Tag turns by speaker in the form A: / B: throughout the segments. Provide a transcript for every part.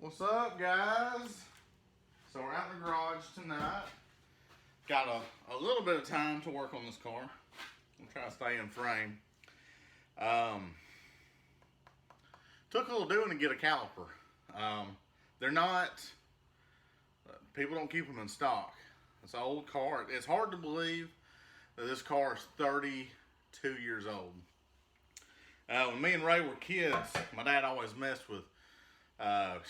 A: What's up, guys? So we're out in the garage tonight. Got a little bit of time to work on this car. I'm trying to stay in frame. Took a little doing to get a caliper. They're not, people don't keep them in stock. It's an old car. It's hard to believe that this car is 32 years old. When me and Ray were kids, my dad always messed with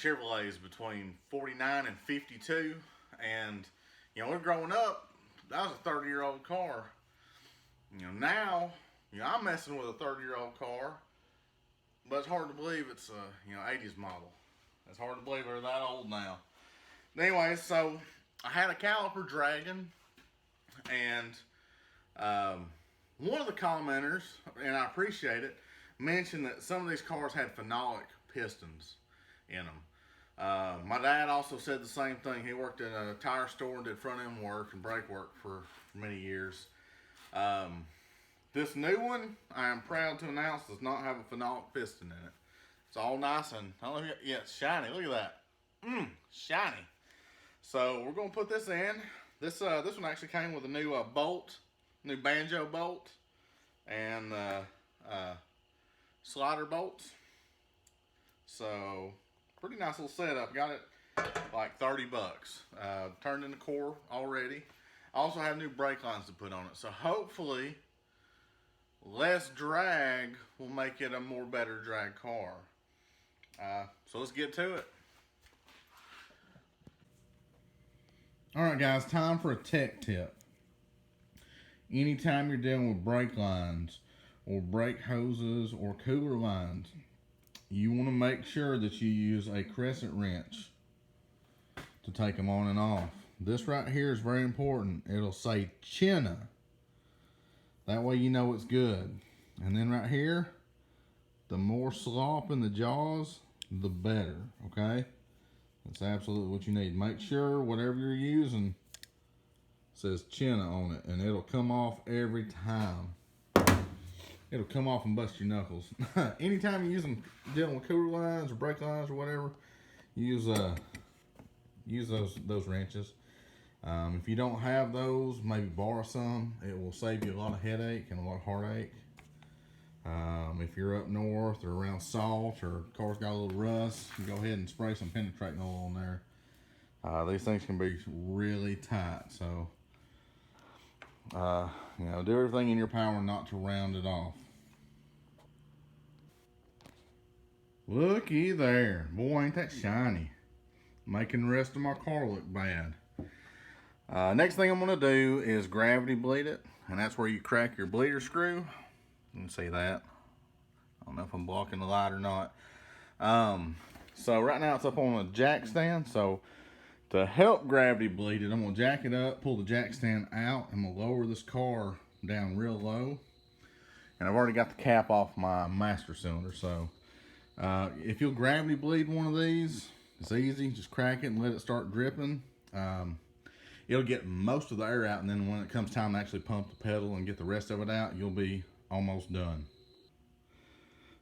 A: Chevrolets between 49 and 52, and we're growing up, that was a 30-year-old car. Now I'm messing with a 30-year-old car, but it's hard to believe it's a 80s model. It's hard to believe they're that old now. Anyway, so I had a caliper dragging, and one of the commenters, and I appreciate it, mentioned that some of these cars had phenolic pistons in them. My dad also said the same thing. He worked at a tire store and did front end work and brake work for many years. This new one, I am proud to announce, does not have a phenolic piston in it. It's all nice and, yeah, it's shiny. Look at that. Shiny. So we're going to put this in. This one actually came with a new bolt, new banjo bolt, and slider bolts. So pretty nice little setup. Got it like 30 bucks. Turned in the core already. I also have new brake lines to put on it. So hopefully less drag will make it a more better drag car. So let's get to it. Alright guys, time for a tech tip. Anytime you're dealing with brake lines or brake hoses or cooler lines, you want to make sure that you use a crescent wrench to take them on and off. This right here is very important. It'll say Chinna. That way you know it's good. And then right here, the more slop in the jaws, the better, okay? That's absolutely what you need. Make sure whatever you're using says Chinna on it, and it'll come off every time. It'll come off and bust your knuckles. Anytime you're dealing with cooler lines or brake lines or whatever, use those wrenches. If you don't have those, maybe borrow some. It will save you a lot of headache and a lot of heartache. If you're up north or around salt or car's got a little rust, you go ahead and spray some penetrating oil on there. These things can be really tight, so do everything in your power not to round it off. Looky there. Boy, ain't that shiny. Making the rest of my car look bad. Next thing I'm going to do is gravity bleed it. And that's where you crack your bleeder screw. You can see that. I don't know if I'm blocking the light or not. So right now it's up on a jack stand. So to help gravity bleed it, I'm going to jack it up, pull the jack stand out, and I'm going to lower this car down real low. And I've already got the cap off my master cylinder. So if you'll gravity bleed one of these, it's easy. Just crack it and let it start dripping. It'll get most of the air out, and then when it comes time to actually pump the pedal and get the rest of it out, you'll be almost done.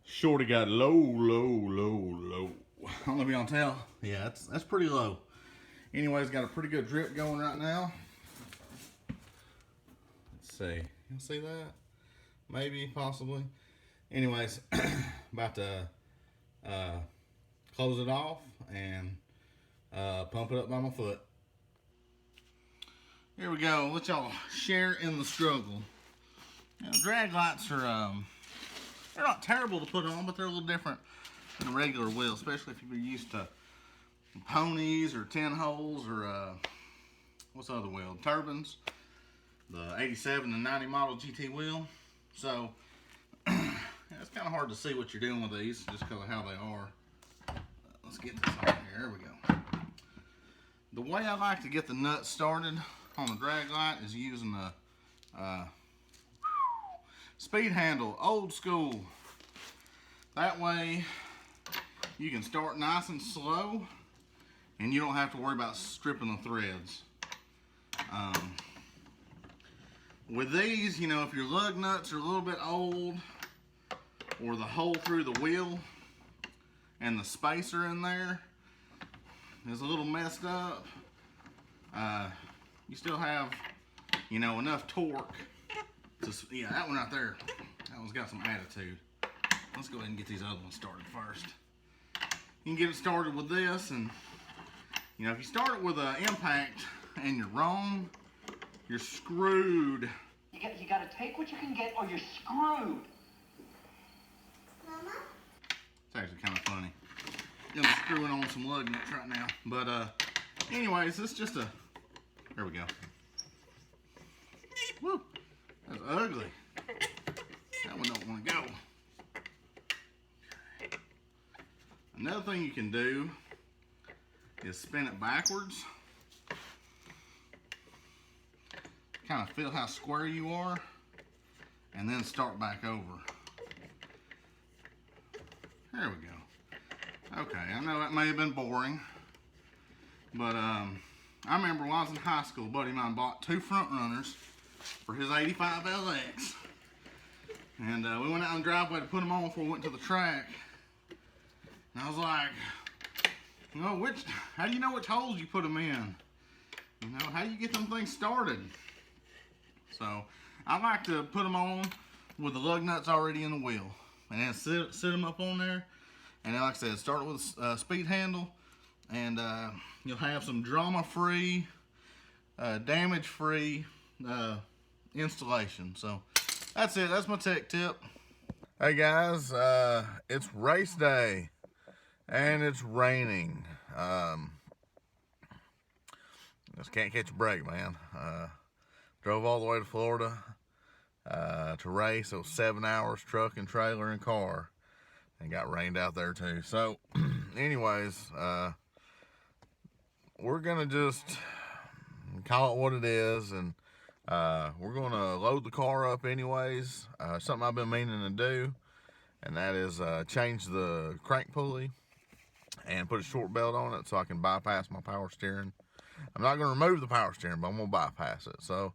A: Shorty got low. I don't know if y'all can tell. Yeah, that's pretty low. Anyways, got a pretty good drip going right now. Let's see. You see that? Maybe, possibly. Anyways, about to close it off and pump it up by my foot. Here we go. Let y'all share in the struggle. Drag lights are they're not terrible to put on, but they're a little different than a regular wheel, especially if you're used to ponies or 10 holes or what's the other wheel? Turbines. The 87 and 90 model GT wheel. So it's kind of hard to see what you're doing with these just because of how they are. Let's get this on here. There we go. The way I like to get the nuts started on the drag light is using the speed handle, old school. That way you can start nice and slow and you don't have to worry about stripping the threads. With these, if your lug nuts are a little bit old or the hole through the wheel and the spacer in there, is a little messed up, you still have, you know, enough torque to, yeah, that one right there, that one's got some attitude. Let's go ahead and get these other ones started first. You can get it started with this, and you know, if you start it with an impact and you're wrong, you're screwed.
B: You gotta take what you can get or you're screwed. Mama?
A: It's actually kind of funny. I'm screwing on some lug nuts right now. But anyways, it's just a, there we go. Woo, that's ugly. That one don't want to go. Another thing you can do is spin it backwards. Kind of feel how square you are, and then start back over. There we go. Okay, I know that may have been boring, but I remember when I was in high school, a buddy of mine bought 2 front runners for his 85 LX, and we went out on the driveway to put them on before we went to the track. And I was like, you know, how do you know which holes you put them in? You know, how do you get them things started? So I like to put them on with the lug nuts already in the wheel, and then sit them up on there. And then, like I said, start with a speed handle, and you'll have some drama-free, damage-free installation. So that's it. That's my tech tip. Hey guys, it's race day, and it's raining. Just can't catch a break, man. Drove all the way to Florida to race. It was 7 hours, truck and trailer and car, and got rained out there too. So anyways, we're gonna just call it what it is, and we're gonna load the car up anyways. Something I've been meaning to do, and that is change the crank pulley and put a short belt on it so I can bypass my power steering. I'm not gonna remove the power steering, but I'm gonna bypass it. So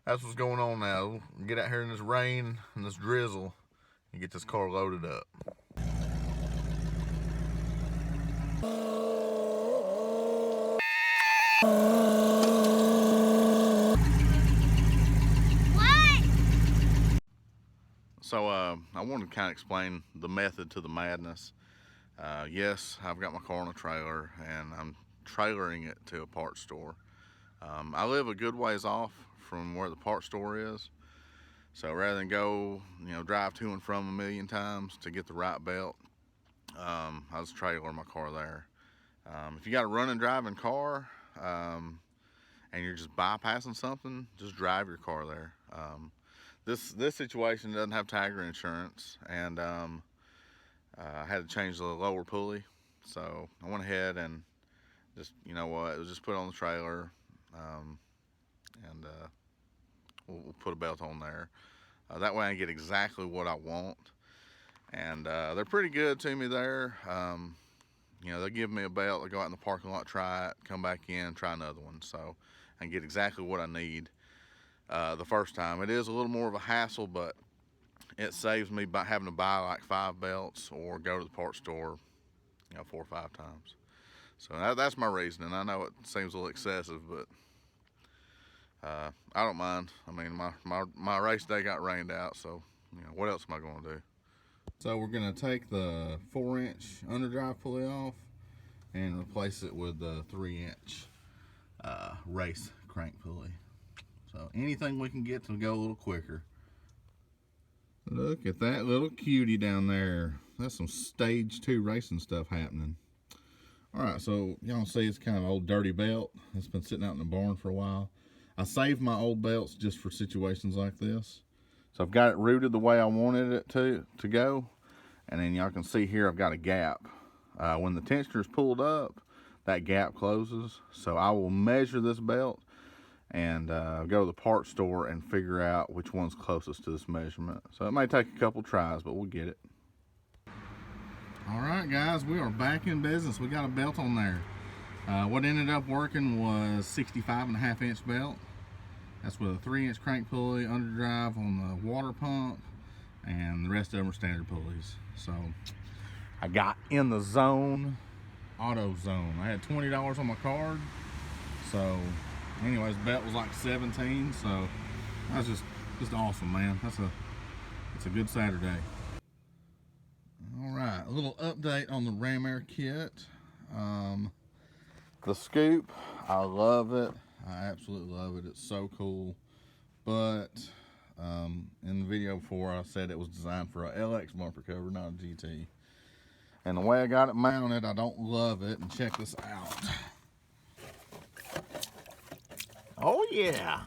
A: that's what's going on now. We'll get out here in this rain and this drizzle and get this car loaded up.
C: What?
A: So I wanted to kind of explain the method to the madness. Yes, I've got my car on a trailer, and I'm trailering it to a parts store. I live a good ways off from where the parts store is, so rather than go, you know, drive to and from a million times to get the right belt, I just trailer my car there. If you got a running driving car and you're just bypassing something, just drive your car there. This situation doesn't have Tiger insurance, and I had to change the lower pulley, so I went ahead and just, you know what, it was just put on the trailer, and we'll put a belt on there. That way I get exactly what I want, and they're pretty good to me there. You know, they'll give me a belt, they go out in the parking lot, try it, come back in, try another one, so I can get exactly what I need the first time. It is a little more of a hassle, but it saves me by having to buy like 5 belts or go to the parts store, you know, 4 or 5 times. So that's my reasoning. I know it seems a little excessive, but I don't mind. I mean, my race day got rained out, so, you know, what else am I going to do? So we're going to take the 4-inch underdrive pulley off and replace it with the 3-inch race crank pulley. So anything we can get to go a little quicker. Look at that little cutie down there. That's some stage 2 racing stuff happening. Alright, so y'all see it's kind of an old dirty belt. It's been sitting out in the barn for a while. I saved my old belts just for situations like this. So I've got it routed the way I wanted it to go. And then y'all can see here I've got a gap. When the tensioner is pulled up, that gap closes. So I will measure this belt and go to the parts store and figure out which one's closest to this measurement. So it may take a couple tries, but we'll get it. Alright guys, we are back in business. We got a belt on there. What ended up working was 65.5-inch belt. That's with a 3-inch crank pulley, underdrive on the water pump, and the rest of them are standard pulleys. So I got in the zone AutoZone. I had $20 on my card. So, anyways, bet was like 17. So, that's just awesome, man. It's a good Saturday. All right, a little update on the Ram Air kit. The scoop, I love it. I absolutely love it. It's so cool. But in the video before, I said it was designed for a LX bumper cover, not a GT. And the way I got it mounted, I don't love it. And check this out. Oh yeah,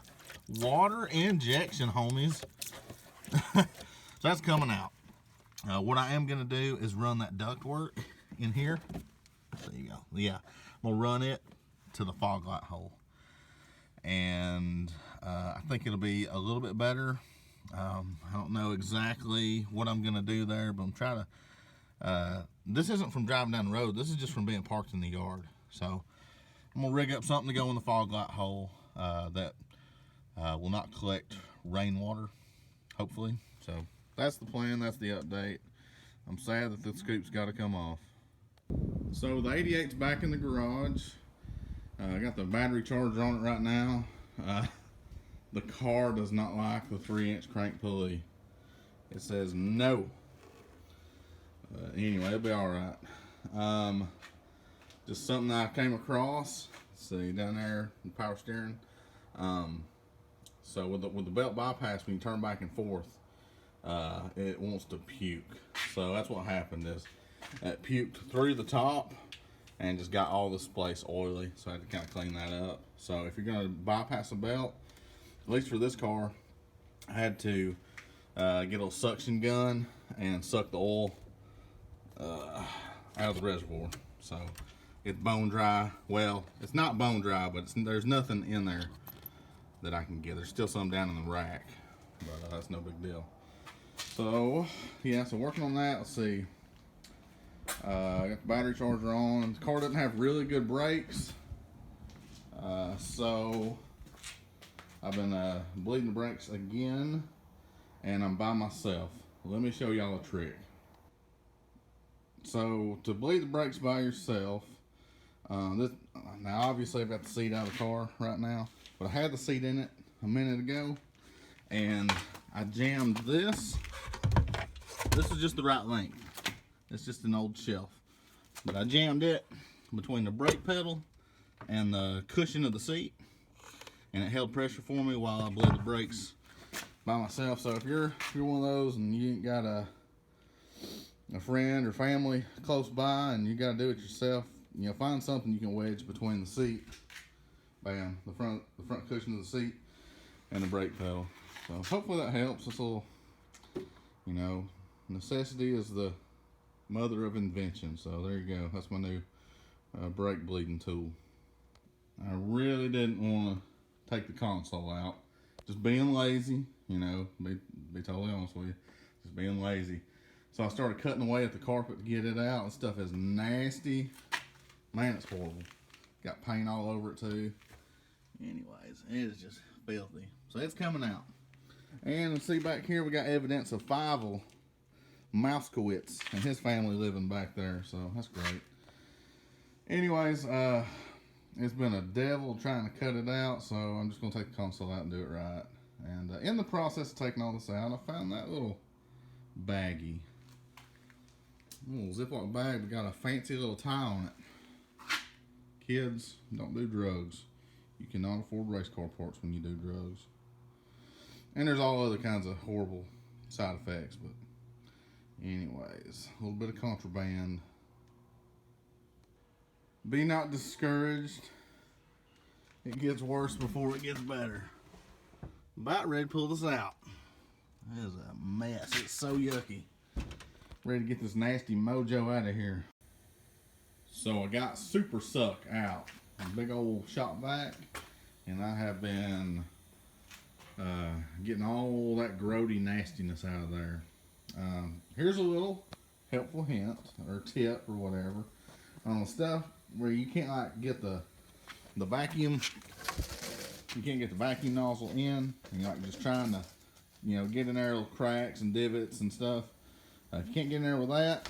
A: water injection, homies. So that's coming out. What I am gonna do is run that ductwork in here. There you go. Yeah, I'm gonna run it to the fog light hole, and I think it'll be a little bit better. I don't know exactly what I'm gonna do there, but I'm trying to. This isn't from driving down the road. This is just from being parked in the yard. So I'm gonna rig up something to go in the fog light hole that will not collect rainwater, hopefully. So that's the plan. That's the update. I'm sad that the scoop's got to come off. So the 88's back in the garage. I got the battery charger on it right now. The car does not like the 3-inch crank pulley. It says no. Anyway, it'll be all right. Just something I came across. See down there, the power steering. So with the belt bypass, when you turn back and forth, it wants to puke. So that's what happened is it puked through the top and just got all this place oily. So I had to kind of clean that up. So if you're going to bypass a belt, at least for this car, I had to get a little suction gun and suck the oil out of the reservoir. So it's bone dry. Well, it's not bone dry, but there's nothing in there that I can get. There's still some down in the rack, but that's no big deal. So yeah, so working on that. Let's see. I got the battery charger on. The car doesn't have really good brakes, so I've been bleeding the brakes again, and I'm by myself. Let me show y'all a trick. So to bleed the brakes by yourself, now obviously I've got the seat out of the car right now, but I had the seat in it a minute ago, and I jammed this. This is just the right length. It's just an old shelf, but I jammed it between the brake pedal and the cushion of the seat, and it held pressure for me while I bled the brakes by myself. So if you're one of those and you ain't got a friend or family close by and you got to do it yourself, you know, find something you can wedge between the seat, bam, the front cushion of the seat and the brake pedal. So hopefully that helps. It's a little, you know, necessity is the mother of invention. So there you go. That's my new brake bleeding tool. I really didn't want to take the console out. Just being lazy, you know, be totally honest with you. Just being lazy. So I started cutting away at the carpet to get it out. This stuff is nasty. Man, it's horrible. Got paint all over it too. Anyways, it is just filthy. So it's coming out. And see back here, we got evidence of Fievel Mouskowitz and his family living back there. So that's great. Anyways, it's been a devil trying to cut it out. So I'm just going to take the console out and do it right. And in the process of taking all this out, I found that little baggie. Little Ziploc bag, we got a fancy little tie on it. Kids, don't do drugs. You cannot afford race car parts when you do drugs. And there's all other kinds of horrible side effects, but anyways, a little bit of contraband. Be not discouraged. It gets worse before it gets better. About ready to pull this out. It is a mess. It's so yucky. Ready to get this nasty mojo out of here. So I got Super Suck out. A big old shop vac. And I have been getting all that grody nastiness out of there. Here's a little helpful hint or tip or whatever on the stuff where you can't like get the vacuum. You can't get the vacuum nozzle in, and you're like just trying to, you know, get in there little cracks and divots and stuff. If you can't get in there with that,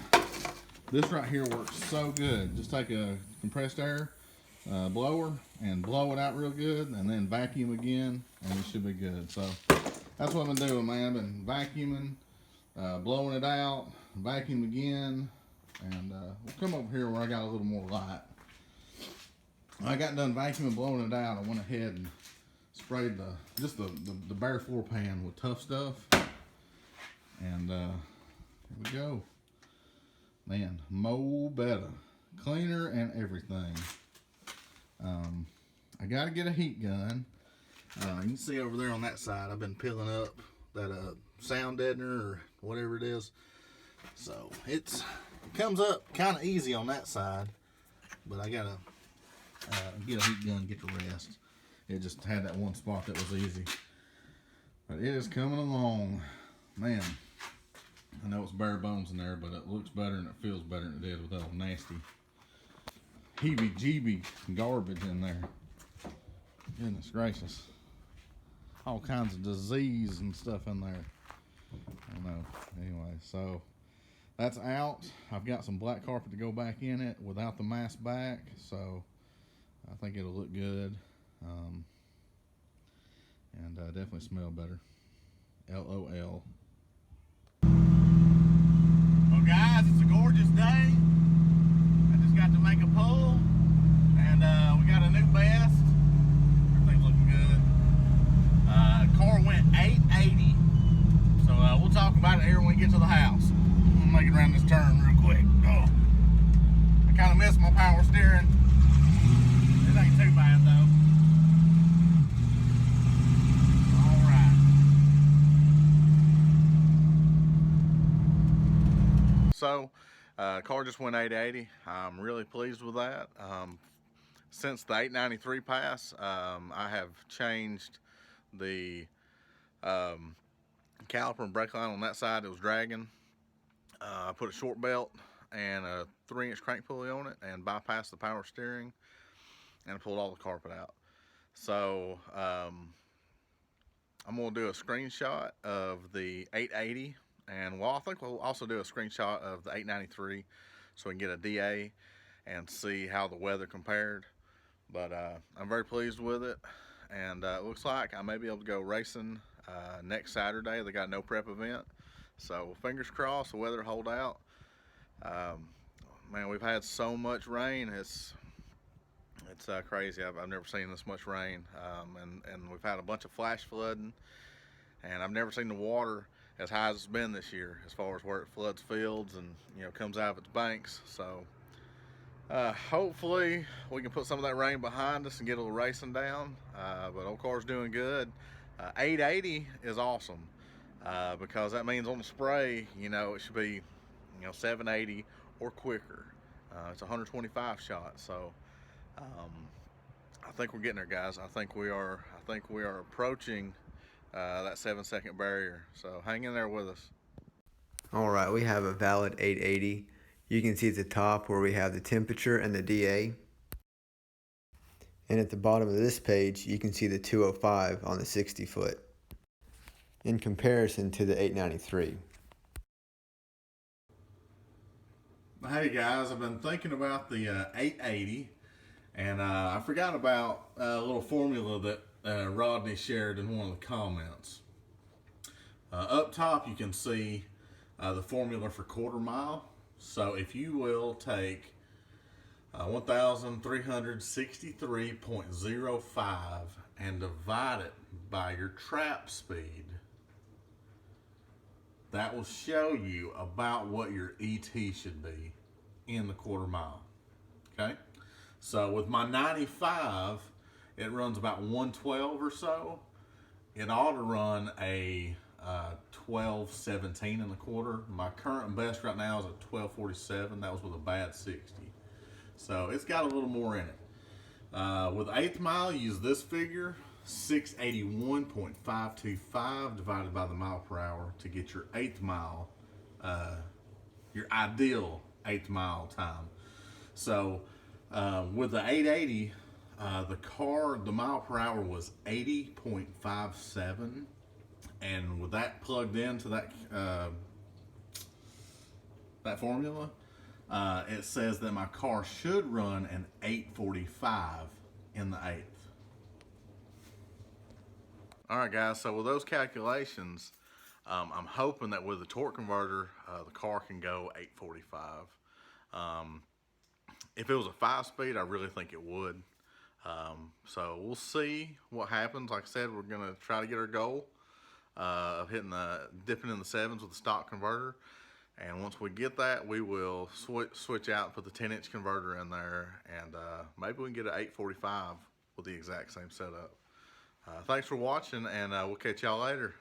A: This right here works so good. Just take a compressed air blower and blow it out real good, and then vacuum again, and it should be good. So that's what I've been doing, man. I've been vacuuming, blowing it out, vacuum again, and we'll come over here where I got a little more light. I got done vacuuming, blowing it out. I went ahead and sprayed the bare floor pan with Tough Stuff, and here we go. Man, mo better, cleaner and everything. I gotta get a heat gun. You can see over there on that side, I've been peeling up that sound deadener or whatever it is. So it comes up kind of easy on that side, but I gotta get a heat gun, get the rest. It just had that one spot that was easy, but it is coming along, man. I know it's bare bones in there, but it looks better and it feels better than it did with that nasty heebie-jeebie garbage in there. Goodness gracious. All kinds of disease and stuff in there. I don't know. Anyway, so that's out. I've got some black carpet to go back in it without the mask back, so I think it'll look good. And definitely smell better. LOL. Well, guys, it's a gorgeous day. I just got to make a pull, and we got a new best. Everything's looking good. Car went 880, so we'll talk about it here when we get to the house. I'm making around this turn real quick. Oh, I kind of missed my power steering. It ain't too bad though. All right. So, car just went 880. I'm really pleased with that. Since the 893 pass, I have changed the caliper and brake line on that side. It was dragging. I put a short belt and a 3-inch crank pulley on it and bypassed the power steering and pulled all the carpet out. So I'm going to do a screenshot of the 880, and well, I think we'll also do a screenshot of the 893 so we can get a DA and see how the weather compared. But I'm very pleased with it, and it looks like I may be able to go racing next Saturday. They got no prep event, so fingers crossed the weather hold out. Man, we've had so much rain. It's crazy. I've never seen this much rain, and we've had a bunch of flash flooding, and I've never seen the water as high as it's been this year, as far as where it floods fields and comes out of its banks. So hopefully we can put some of that rain behind us and get a little racing down. But old car's doing good. 880 is awesome because that means on the spray, it should be 780 or quicker. It's a 125 shot, so I think we're getting there, guys. I think we are approaching that 7-second barrier. So hang in there with us.
C: All right, we have a valid 880. You can see at the top where we have the temperature and the DA. And at the bottom of this page, you can see the 205 on the 60 foot in comparison to the 893.
A: Hey guys, I've been thinking about the 880, and I forgot about a little formula that Rodney shared in one of the comments. Up top you can see the formula for quarter mile. So if you will take 1,363.05 and divide it by your trap speed, that will show you about what your ET should be in the quarter mile. Okay, so with my 95, it runs about 112 or so. It ought to run a 12.17 in the quarter. My current best right now is a 12.47. That was with a bad 60. So it's got a little more in it. With 8th mile, use this figure, 681.525 divided by the mile per hour to get your 8th mile, your ideal 8th mile time. So with the 880, the mile per hour was 80.57, and with that plugged into that formula, it says that my car should run an 845 in the 8th. All right, guys, so with those calculations, I'm hoping that with the torque converter, the car can go 845. If it was a 5-speed, I really think it would. So we'll see what happens. Like I said, we're gonna try to get our goal of dipping in the 7s with the stock converter. And once we get that, we will switch out and put the 10-inch converter in there, and maybe we can get an 845 with the exact same setup. Thanks for watching, and we'll catch y'all later.